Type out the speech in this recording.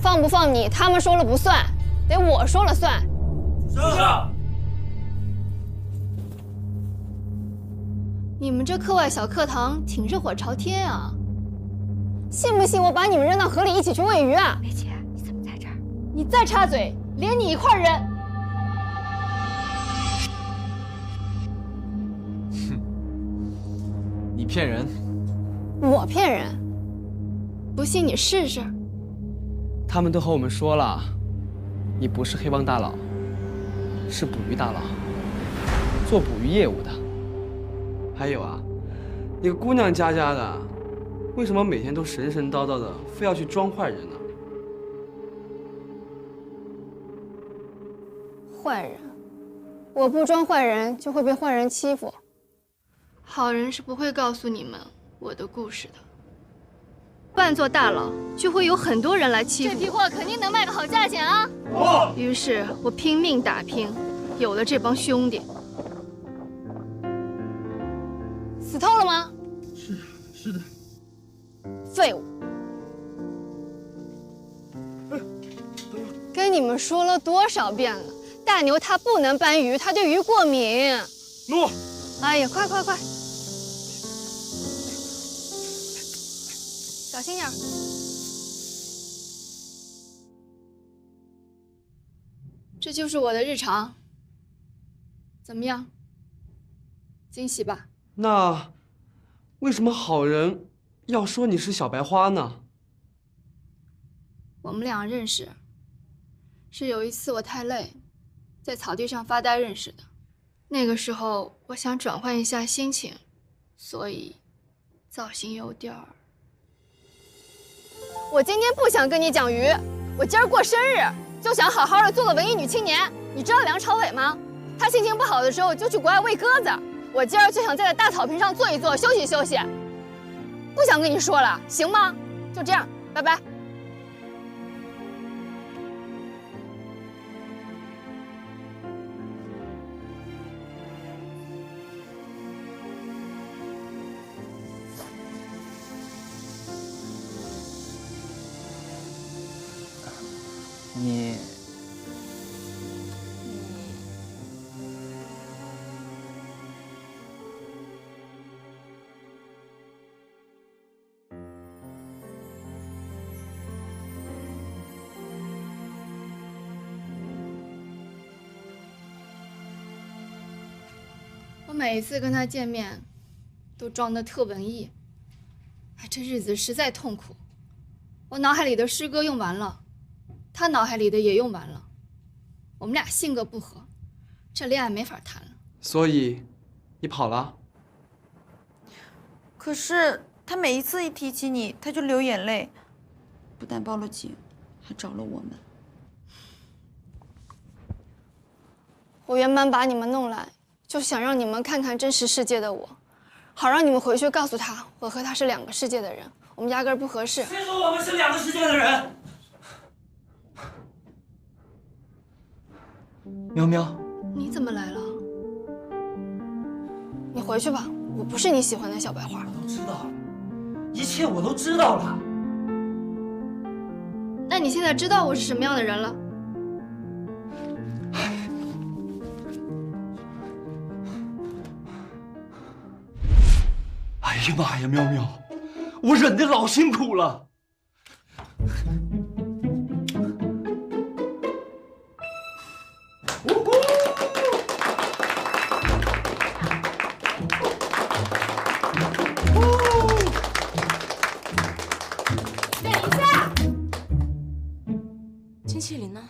放不放你，他们说了不算，得我说了算。是。你们这课外小课堂挺热火朝天啊！信不信我把你们扔到河里一起去喂鱼啊？梅姐，你怎么在这儿？你再插嘴，连你一块扔！哼，你骗人！我骗人？不信你试试。他们都和我们说了，你不是黑帮大佬，是捕鱼大佬，做捕鱼业务的。还有啊，你个姑娘家家的，为什么每天都神神叨叨的，非要去装坏人呢？坏人，我不装坏人就会被坏人欺负。好人是不会告诉你们我的故事的。扮作大佬，就会有很多人来欺负我。这批货肯定能卖个好价钱啊！于是我拼命打拼，有了这帮兄弟。死透了吗？是的。废物！跟你们说了多少遍了，大牛他不能搬鱼，他对鱼过敏。诺。哎呀，快！小心点儿。这就是我的日常。怎么样？惊喜吧？那为什么好人要说你是小白花呢？我们俩认识，是有一次我太累，在草地上发呆认识的。那个时候我想转换一下心情，所以造型有点儿……我今天不想跟你讲鱼，我今儿过生日，就想好好的做个文艺女青年。你知道梁朝伟吗？他心情不好的时候就去国外喂鸽子。我今儿就想在大草坪上坐一坐，休息休息。不想跟你说了，行吗？就这样，拜拜。你我每一次跟他见面，都装得特文艺。哎，这日子实在痛苦。我脑海里的诗歌用完了，他脑海里的也用完了。我们俩性格不合，这恋爱没法谈了。所以，你跑了？可是他每一次一提起你，他就流眼泪，不但报了警，还找了我们。我原本把你们弄来，就想让你们看看真实世界的我，好让你们回去告诉他，我和他是两个世界的人，我们压根儿不合适。谁说我们是两个世界的人？喵喵，你怎么来了？你回去吧，我不是你喜欢的小白花。我都知道了，一切我都知道了。那你现在知道我是什么样的人了？哎呀妈呀，喵喵，我忍得老辛苦了。金麒麟呢？